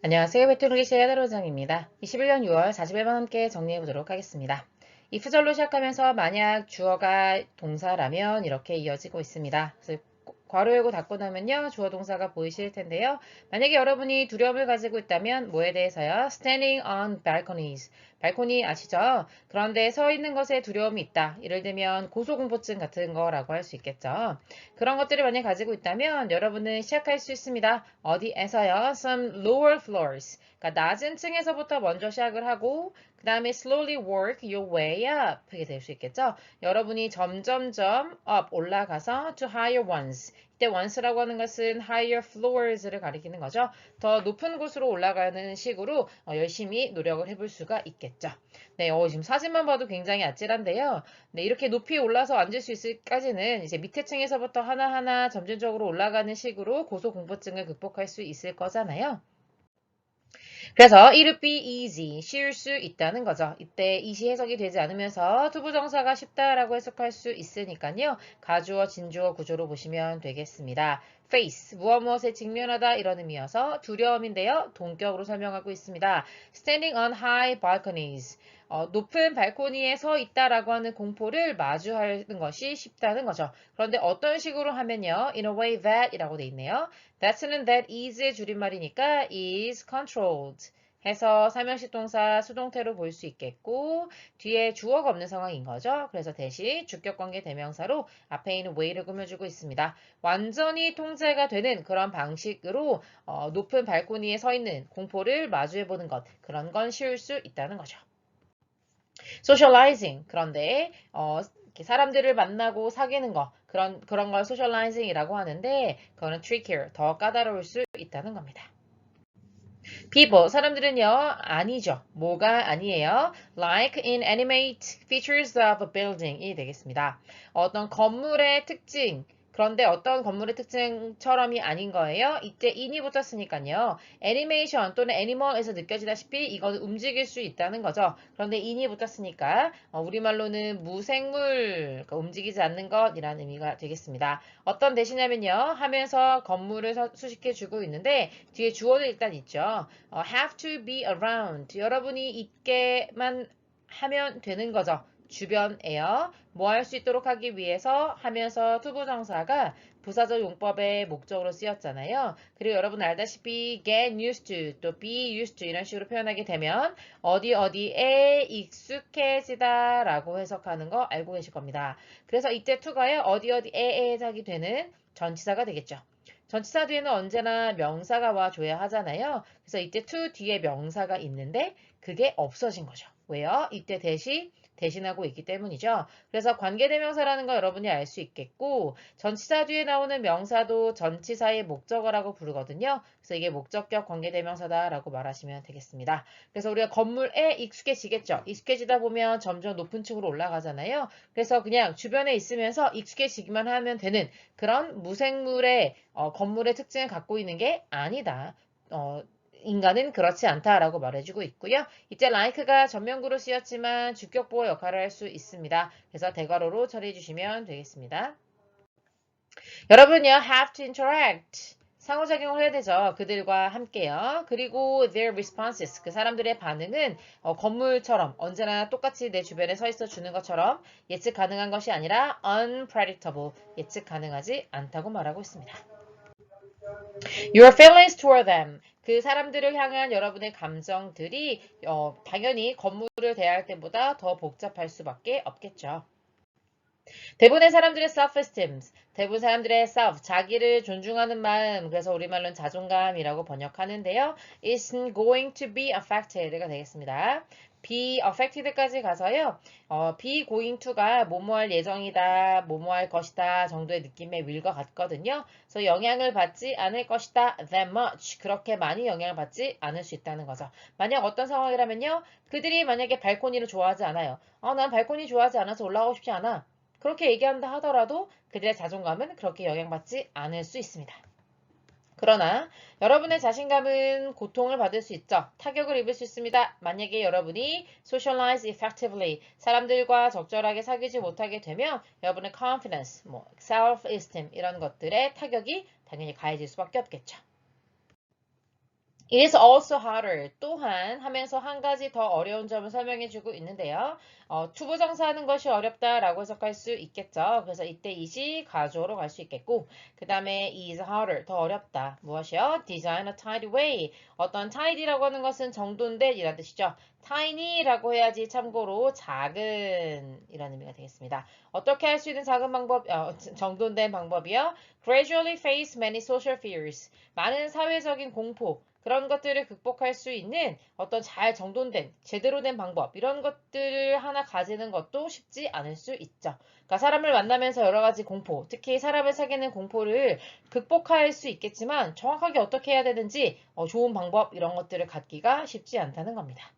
안녕하세요. 베트남기시의 하나로장입니다. 21년 6월 40일만 함께 정리해 보도록 하겠습니다. if절로 시작하면서 만약 주어가 동사라면 이렇게 이어지고 있습니다. 그래서 괄호 열고 닫고 나면요. 주어 동사가 보이실 텐데요. 만약에 여러분이 두려움을 가지고 있다면 뭐에 대해서요? Standing on balconies. 발코니 아시죠? 그런데 서 있는 것에 두려움이 있다. 예를 들면 고소공포증 같은 거라고 할 수 있겠죠. 그런 것들을 만약 가지고 있다면 여러분은 시작할 수 있습니다. 어디에서요? Some lower floors. 그러니까 낮은 층에서부터 먼저 시작을 하고 그 다음에 slowly work your way up 하게 될 수 있겠죠. 여러분이 점점점 up 올라가서 to higher ones. 이때 ones라고 하는 것은 higher floors를 가리키는 거죠. 더 높은 곳으로 올라가는 식으로 열심히 노력을 해볼 수가 있겠죠. 네, 지금 사진만 봐도 굉장히 아찔한데요. 네, 이렇게 높이 올라서 앉을 수 있을까지는 이제 밑에 층에서부터 하나하나 점진적으로 올라가는 식으로 고소공포증을 극복할 수 있을 거잖아요. 그래서 it'll be easy, 쉬울 수 있다는 거죠. 이때 easy 해석이 되지 않으면서 투부정사가 쉽다라고 해석할 수 있으니까요. 가주어, 진주어 구조로 보시면 되겠습니다. face, 무엇에 직면하다 이런 의미여서 두려움인데요. 동격으로 설명하고 있습니다. standing on high balconies, 높은 발코니에 서 있다라고 하는 공포를 마주하는 것이 쉽다는 거죠. 그런데 어떤 식으로 하면요. in a way that 이라고 돼 있네요. that는 that is의 줄임말이니까 is controlled 해서 삼형식 동사 수동태로 볼 수 있겠고 뒤에 주어가 없는 상황인 거죠. 그래서 대신 주격관계 대명사로 앞에 있는 way를 꾸며주고 있습니다. 완전히 통제가 되는 그런 방식으로 높은 발코니에 서 있는 공포를 마주해보는 것 그런 건 쉬울 수 있다는 거죠. socializing 그런데 이렇게 사람들을 만나고 사귀는 거 그런 걸 socializing이라고 하는데 그거는 trickier 더 까다로울 수 있다는 겁니다. people 사람들은요 아니죠. 뭐가 아니에요? like in animate features of a building이 되겠습니다. 어떤 건물의 특징 그런데 어떤 건물의 특징처럼이 아닌 거예요. 이때 in이 붙었으니까요. 애니메이션 또는 애니멀에서 느껴지다시피 이건 움직일 수 있다는 거죠. 그런데 in이 붙었으니까 우리말로는 무생물, 그러니까 움직이지 않는 것이라는 의미가 되겠습니다. 어떤 대신하면요. 하면서 건물을 수식해 주고 있는데 뒤에 주어도 일단 있죠. have to be around. 여러분이 있게만 하면 되는 거죠. 주변에요. 뭐 할 수 있도록 하기 위해서 하면서 투부정사가 부사적 용법의 목적으로 쓰였잖아요. 그리고 여러분 알다시피 get used to 또 be used to 이런 식으로 표현하게 되면 어디 어디에 익숙해지다 라고 해석하는 거 알고 계실 겁니다. 그래서 이때 to가요. 어디 어디에 해석이 되는 전치사가 되겠죠. 전치사 뒤에는 언제나 명사가 와줘야 하잖아요. 그래서 이때 to 뒤에 명사가 있는데 그게 없어진 거죠. 왜요? 이때 대신하고 있기 때문이죠. 그래서 관계대명사라는 거 여러분이 알 수 있겠고 전치사 뒤에 나오는 명사도 전치사의 목적어라고 부르거든요. 그래서 이게 목적격 관계대명사다라고 말하시면 되겠습니다. 그래서 우리가 건물에 익숙해지겠죠. 익숙해지다 보면 점점 높은 층으로 올라가잖아요. 그래서 그냥 주변에 있으면서 익숙해지기만 하면 되는 그런 무생물의 건물의 특징을 갖고 있는 게 아니다. 인간은 그렇지 않다라고 말해주고 있고요. 이때 like가 전면구로 쓰였지만 주격보호 역할을 할 수 있습니다. 그래서 대괄호로 처리해 주시면 되겠습니다. 여러분요, have to interact. 상호작용을 해야 되죠. 그들과 함께요. 그리고 their responses. 그 사람들의 반응은 건물처럼 언제나 똑같이 내 주변에 서 있어 주는 것처럼 예측 가능한 것이 아니라 unpredictable. 예측 가능하지 않다고 말하고 있습니다. Your feelings toward them. 그 사람들을 향한 여러분의 감정들이 당연히 건물을 대할 때보다 더 복잡할 수밖에 없겠죠. 대부분의 사람들의 self-esteem, 대부분 사람들의 self, 자기를 존중하는 마음, 그래서 우리말로는 자존감이라고 번역하는데요. isn't going to be affected가 되겠습니다. be affected까지 가서요. be going to가 뭐뭐할 예정이다, 뭐뭐할 것이다 정도의 느낌의 will과 같거든요. 그래서 영향을 받지 않을 것이다, that much. 그렇게 많이 영향을 받지 않을 수 있다는 거죠. 만약 어떤 상황이라면요. 그들이 만약에 발코니를 좋아하지 않아요. 난 발코니 좋아하지 않아서 올라가고 싶지 않아. 그렇게 얘기한다 하더라도 그들의 자존감은 그렇게 영향받지 않을 수 있습니다. 그러나 여러분의 자신감은 고통을 받을 수 있죠. 타격을 입을 수 있습니다. 만약에 여러분이 socialize effectively, 사람들과 적절하게 사귀지 못하게 되면 여러분의 confidence, self-esteem 이런 것들의 타격이 당연히 가해질 수밖에 없겠죠. It is also harder. 또한 하면서 한 가지 더 어려운 점을 설명해주고 있는데요. 투부정사하는 것이 어렵다라고 해석할 수 있겠죠. 그래서 이때 it이 가주어로 갈 수 있겠고, 그 다음에 is harder. 더 어렵다. 무엇이요? Design a tidy way. 어떤 tidy라고 하는 것은 정돈된 이란 뜻이죠. tiny라고 해야지 참고로 작은 이라는 의미가 되겠습니다. 어떻게 할 수 있는 작은 방법, 정돈된 방법이요? Gradually face many social fears. 많은 사회적인 공포. 그런 것들을 극복할 수 있는 어떤 잘 정돈된 제대로 된 방법 이런 것들을 하나 가지는 것도 쉽지 않을 수 있죠. 그러니까 사람을 만나면서 여러 가지 공포, 특히 사람을 사귀는 공포를 극복할 수 있겠지만 정확하게 어떻게 해야 되는지 좋은 방법 이런 것들을 갖기가 쉽지 않다는 겁니다.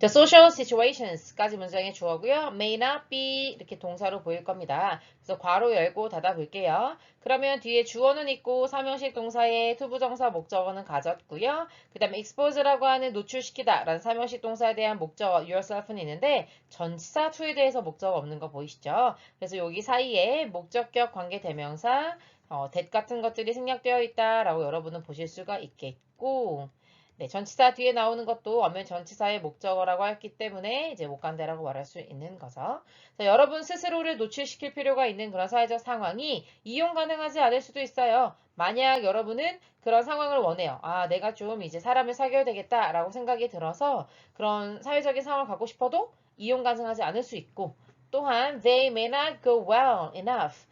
The social situations까지 문장의 주어고요. may not be 이렇게 동사로 보일 겁니다. 그래서 괄호 열고 닫아 볼게요. 그러면 뒤에 주어는 있고 사명식 동사의 투부정사 목적어는 가졌고요. 그 다음에 expose라고 하는 노출시키다 라는 사명식 동사에 대한 목적어 yourself는 있는데 전치사 to에 대해서 목적어 없는 거 보이시죠? 그래서 여기 사이에 목적격 관계대명사 that 같은 것들이 생략되어 있다라고 여러분은 보실 수가 있겠고 네, 전치사 뒤에 나오는 것도 엄연 전치사의 목적어라고 했기 때문에 이제 못간다라고 말할 수 있는 거죠. 자, 여러분 스스로를 노출시킬 필요가 있는 그런 사회적 상황이 이용 가능하지 않을 수도 있어요. 만약 여러분은 그런 상황을 원해요. 아, 내가 좀 이제 사람을 사귀어야 되겠다라고 생각이 들어서 그런 사회적인 상황을 갖고 싶어도 이용 가능하지 않을 수 있고 또한 they may not go well enough.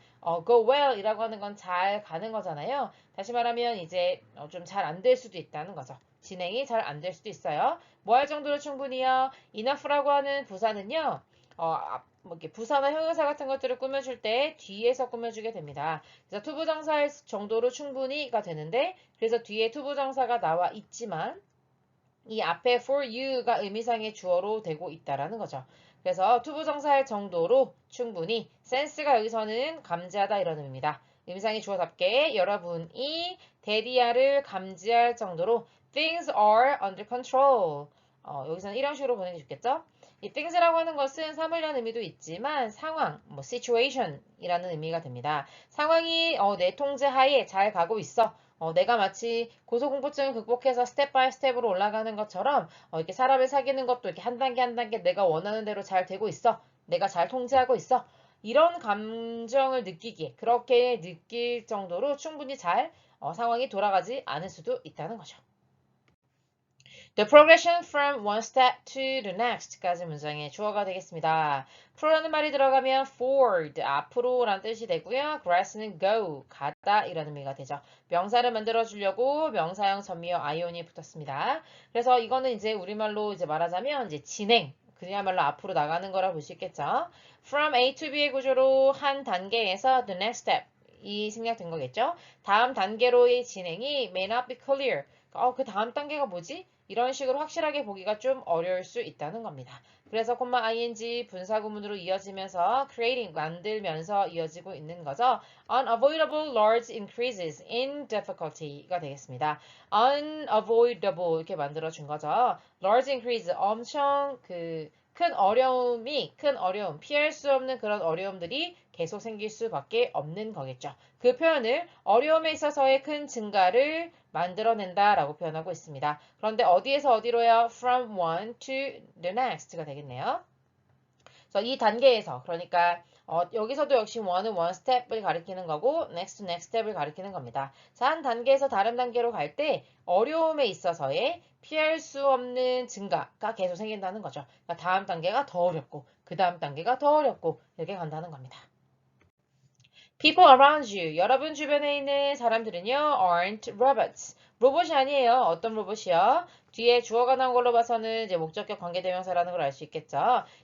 go well 이라고 하는 건 잘 가는 거잖아요. 다시 말하면 이제 좀 잘 안 될 수도 있다는 거죠. 진행이 잘 안 될 수도 있어요. 뭐 할 정도로 충분히요. enough라고 하는 부사는요. 뭐 이렇게 부사나 형용사 같은 것들을 꾸며줄 때 뒤에서 꾸며주게 됩니다. 그래서 투부정사일 정도로 충분히가 되는데 그래서 뒤에 투부정사가 나와 있지만 이 앞에 for you가 의미상의 주어로 되고 있다라는 거죠. 그래서 투부정사일 정도로 충분히 sense가 여기서는 감지하다 이런 의미입니다. 의미상의 주어답게 여러분이 대리아를 감지할 정도로 things are under control. 여기서는 이런 식으로 보는 게 좋겠죠? 이 things라고 하는 것은 사물이라는 의미도 있지만 상황, 뭐 situation이라는 의미가 됩니다. 상황이 내 통제 하에 잘 가고 있어. 내가 마치 고소공포증을 극복해서 스텝 바이 스텝으로 올라가는 것처럼 이렇게 사람을 사귀는 것도 이렇게 한 단계 한 단계 내가 원하는 대로 잘 되고 있어. 내가 잘 통제하고 있어. 이런 감정을 느끼기에 그렇게 느낄 정도로 충분히 잘 상황이 돌아가지 않을 수도 있다는 거죠. The progression from one step to the next까지 문장의 주어가 되겠습니다. pro라는 말이 들어가면 forward, 앞으로라는 뜻이 되고요. grass는 go, 가다 이라는 의미가 되죠. 명사를 만들어주려고 명사형 전미어 i온이 붙었습니다. 그래서 이거는 이제 우리말로 이제 말하자면 이제 진행, 그야말로 앞으로 나가는 거라 볼 수 있겠죠. From A to B의 구조로 한 단계에서 the next step 이 생략된 거겠죠. 다음 단계로의 진행이 may not be clear. 그 다음 단계가 뭐지? 이런 식으로 확실하게 보기가 좀 어려울 수 있다는 겁니다. 그래서 ing 분사구문으로 이어지면서 creating 만들면서 이어지고 있는 거죠. unavoidable large increases in difficulty가 되겠습니다. unavoidable 이렇게 만들어 준 거죠. large increase 엄청 큰 어려움, 피할 수 없는 그런 어려움들이 계속 생길 수밖에 없는 거겠죠. 그 표현을 어려움에 있어서의 큰 증가를 만들어낸다라고 표현하고 있습니다. 그런데 어디에서 어디로요? From one to the next가 되겠네요. 그래서 이 단계에서 그러니까 여기서도 역시 one은 one step을 가리키는 거고 next to next step을 가리키는 겁니다. 자, 한 단계에서 다른 단계로 갈 때 어려움에 있어서의 피할 수 없는 증가가 계속 생긴다는 거죠. 그러니까 다음 단계가 더 어렵고 그 다음 단계가 더 어렵고 이렇게 간다는 겁니다. People around you, 여러분 주변에 있는 사람들은요, aren't robots. 로봇이 아니에요. 어떤 로봇이요? 뒤에 주어가 나온 걸로 봐서는 이제 목적격 관계대명사라는 걸 알 수 있겠죠.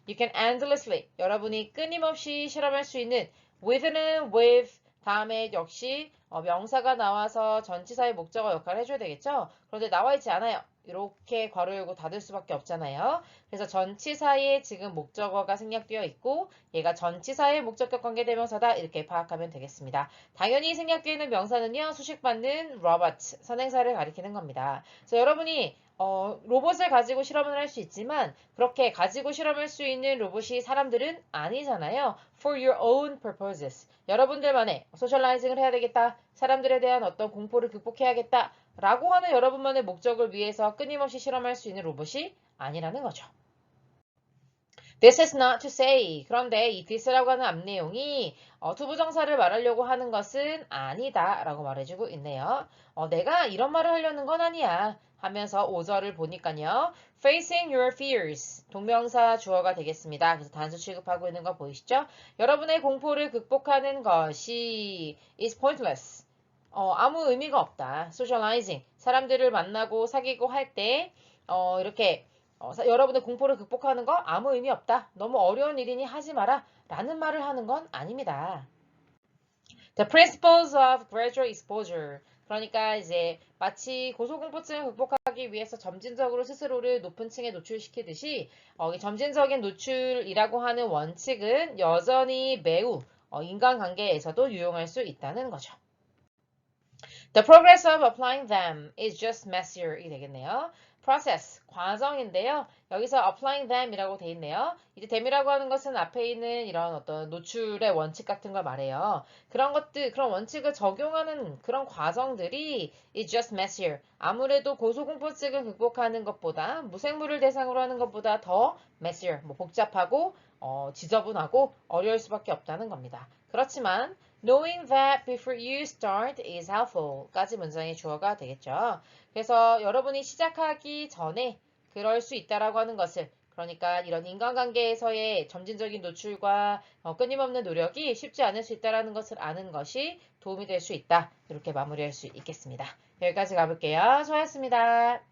You can endlessly, 여러분이 끊임없이 실험할 수 있는 with는 with, 다음에 역시 명사가 나와서 전치사의 목적어 역할을 해줘야 되겠죠. 그런데 나와 있지 않아요. 이렇게 괄호 열고 닫을 수밖에 없잖아요. 그래서 전치사에 지금 목적어가 생략되어 있고 얘가 전치사의 목적격 관계대명사다 이렇게 파악하면 되겠습니다. 당연히 생략되어 있는 명사는요. 수식받는 robot, 선행사를 가리키는 겁니다. 그래서 여러분이 로봇을 가지고 실험을 할 수 있지만 그렇게 가지고 실험할 수 있는 로봇이 사람들은 아니잖아요. For your own purposes. 여러분들만의 소셜라이징을 해야 되겠다. 사람들에 대한 어떤 공포를 극복해야겠다 라고 하는 여러분만의 목적을 위해서 끊임없이 실험할 수 있는 로봇이 아니라는 거죠. This is not to say. 그런데 이 this라고 하는 앞 내용이 투부정사를 말하려고 하는 것은 아니다 라고 말해주고 있네요. 내가 이런 말을 하려는 건 아니야 하면서 5절을 보니까요. Facing your fears. 동명사 주어가 되겠습니다. 그래서 단수 취급하고 있는 거 보이시죠? 여러분의 공포를 극복하는 것이 is pointless. 아무 의미가 없다. Socializing. 사람들을 만나고 사귀고 할 때 이렇게 여러분의 공포를 극복하는 거 아무 의미 없다. 너무 어려운 일이니 하지 마라. 라는 말을 하는 건 아닙니다. The principles of gradual exposure. 그러니까 이제 마치 고소공포증을 극복하기 위해서 점진적으로 스스로를 높은 층에 노출시키듯이 이 점진적인 노출이라고 하는 원칙은 여전히 매우 인간관계에서도 유용할 수 있다는 거죠. The progress of applying them is just messier 이 되겠네요. process, 과정인데요. 여기서 applying them이라고 돼 있네요. 이제 them이라고 하는 것은 앞에 있는 이런 어떤 노출의 원칙 같은 걸 말해요. 그런 것들, 그런 원칙을 적용하는 그런 과정들이 is just messier. 아무래도 고소공포증을 극복하는 것보다 무생물을 대상으로 하는 것보다 더 messier, 복잡하고 지저분하고 어려울 수밖에 없다는 겁니다. 그렇지만 knowing that before you start is helpful 까지 문장의 주어가 되겠죠. 그래서 여러분이 시작하기 전에 그럴 수 있다라고 하는 것을 그러니까 이런 인간관계에서의 점진적인 노출과 끊임없는 노력이 쉽지 않을 수 있다는 것을 아는 것이 도움이 될 수 있다. 이렇게 마무리할 수 있겠습니다. 여기까지 가볼게요. 수고하셨습니다.